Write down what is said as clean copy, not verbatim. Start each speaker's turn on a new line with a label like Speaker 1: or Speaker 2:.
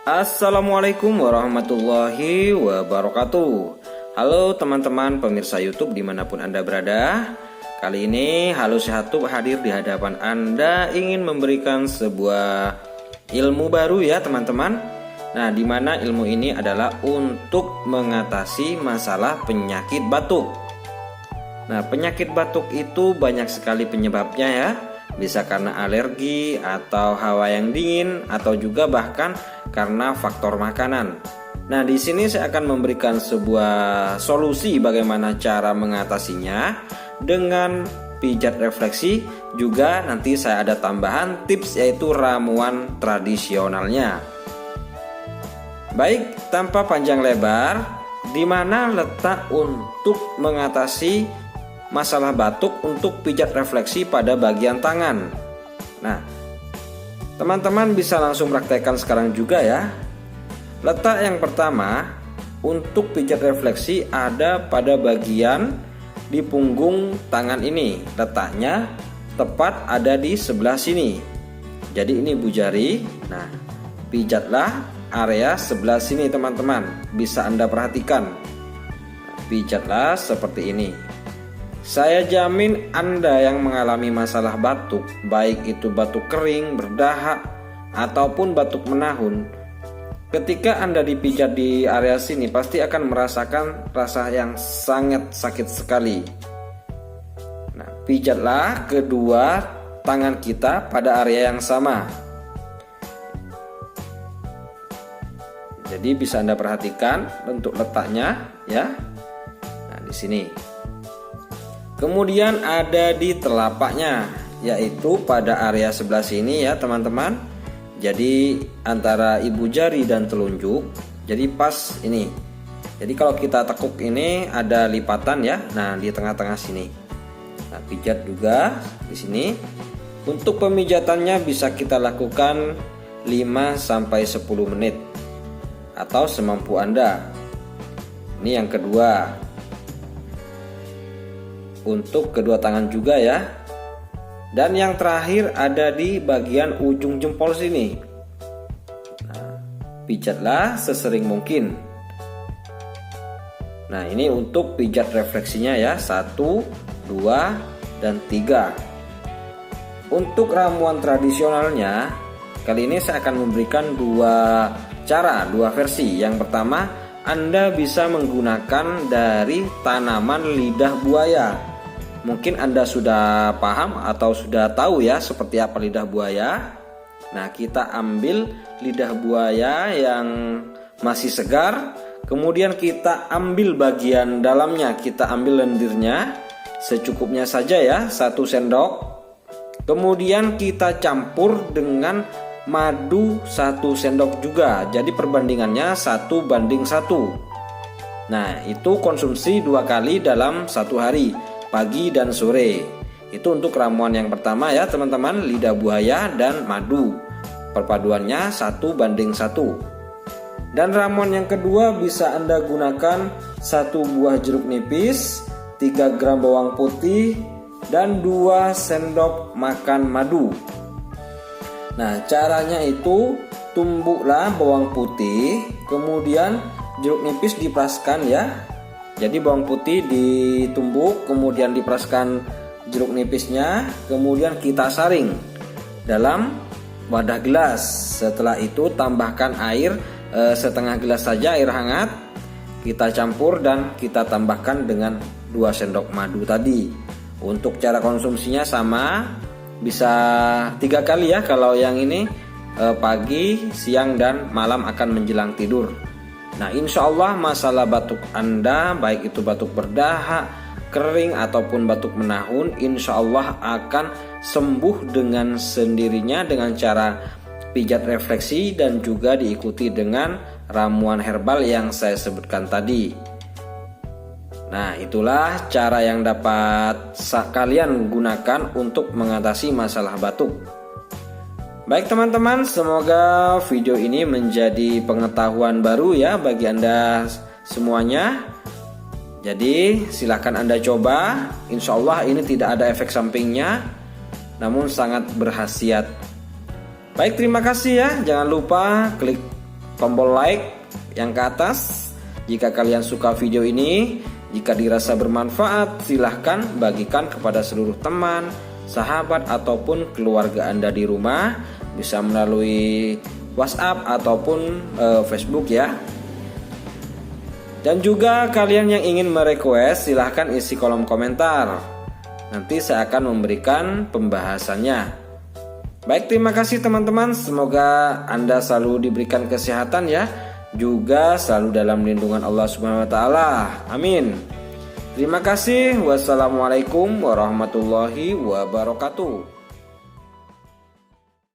Speaker 1: Assalamualaikum warahmatullahi wabarakatuh. Halo teman-teman pemirsa YouTube dimanapun Anda berada. Kali ini Halo Sehat Tube hadir di hadapan Anda ingin memberikan sebuah ilmu baru ya teman-teman. Nah, dimana ilmu ini adalah untuk mengatasi masalah penyakit batuk. Nah, penyakit batuk itu banyak sekali penyebabnya ya. Bisa karena alergi atau hawa yang dingin atau juga bahkan karena faktor makanan. Nah, di sini saya akan memberikan sebuah solusi bagaimana cara mengatasinya dengan pijat refleksi. Juga nanti saya ada tambahan tips yaitu ramuan tradisionalnya. Baik, tanpa panjang lebar, di mana letak untuk mengatasi masalah batuk untuk pijat refleksi pada bagian tangan. Nah, teman-teman bisa langsung praktekkan sekarang juga ya. Letak yang pertama untuk pijat refleksi ada pada bagian di punggung tangan ini. Letaknya tepat ada di sebelah sini. Jadi ini ibu jari. Nah, pijatlah area sebelah sini teman-teman. Bisa Anda perhatikan. Pijatlah seperti ini. Saya jamin Anda yang mengalami masalah batuk, baik itu batuk kering, berdahak, ataupun batuk menahun, ketika Anda dipijat di area sini pasti akan merasakan rasa yang sangat sakit sekali. Nah, pijatlah kedua tangan kita pada area yang sama. Jadi bisa Anda perhatikan bentuk letaknya ya. Nah, di sini. Kemudian ada di telapaknya, yaitu pada area sebelah sini ya teman-teman. Jadi antara ibu jari dan telunjuk, jadi pas ini. Jadi kalau kita tekuk ini ada lipatan ya. Nah, di tengah-tengah sini. Nah, pijat juga di sini. Untuk pemijatannya bisa kita lakukan 5-10 menit atau semampu Anda. Ini yang kedua. Untuk kedua tangan juga ya. Dan yang terakhir ada di bagian ujung jempol sini. Nah, pijatlah sesering mungkin. Nah, ini untuk pijat refleksinya ya. 1, 2, dan 3. Untuk ramuan tradisionalnya, kali ini saya akan memberikan dua versi. Yang pertama, Anda bisa menggunakan dari tanaman lidah buaya. Mungkin Anda sudah paham atau sudah tahu ya seperti apa lidah buaya. Nah, kita ambil lidah buaya yang masih segar, kemudian kita ambil bagian dalamnya, kita ambil lendirnya secukupnya saja ya, 1 sendok. Kemudian kita campur dengan madu 1 sendok juga. Jadi perbandingannya 1:1. Nah, itu konsumsi 2 kali dalam 1 hari, pagi dan sore. Itu untuk ramuan yang pertama ya teman-teman, lidah buaya dan madu. Perpaduannya 1:1. Dan ramuan yang kedua bisa Anda gunakan 1 buah jeruk nipis, 3 gram bawang putih, dan 2 sendok makan madu. Nah, caranya itu tumbuklah bawang putih, kemudian jeruk nipis diperaskan ya. Jadi bawang putih ditumbuk, kemudian diperaskan jeruk nipisnya, kemudian kita saring dalam wadah gelas. Setelah itu tambahkan air setengah gelas saja, air hangat. Kita campur dan kita tambahkan dengan 2 sendok madu tadi. Untuk cara konsumsinya sama, bisa 3 kali ya. Kalau yang ini pagi, siang, dan malam akan menjelang tidur. Nah, insya Allah masalah batuk Anda, baik itu batuk berdahak, kering, ataupun batuk menahun, insya Allah akan sembuh dengan sendirinya dengan cara pijat refleksi dan juga diikuti dengan ramuan herbal yang saya sebutkan tadi. Nah, itulah cara yang dapat kalian gunakan untuk mengatasi masalah batuk. Baik teman-teman, semoga video ini menjadi pengetahuan baru ya bagi Anda semuanya. Jadi silahkan Anda coba. Insya Allah ini tidak ada efek sampingnya, namun sangat berkhasiat. Baik, terima kasih ya. Jangan lupa klik tombol like yang ke atas jika kalian suka video ini. Jika dirasa bermanfaat, silahkan bagikan kepada seluruh teman, sahabat ataupun keluarga Anda di rumah, bisa melalui WhatsApp ataupun Facebook ya. Dan juga kalian yang ingin merequest, silahkan isi kolom komentar. Nanti saya akan memberikan pembahasannya. Baik, terima kasih teman-teman. Semoga Anda selalu diberikan kesehatan ya, juga selalu dalam lindungan Allah Subhanahu wa taala. Amin. Terima kasih. Wassalamualaikum warahmatullahi wabarakatuh.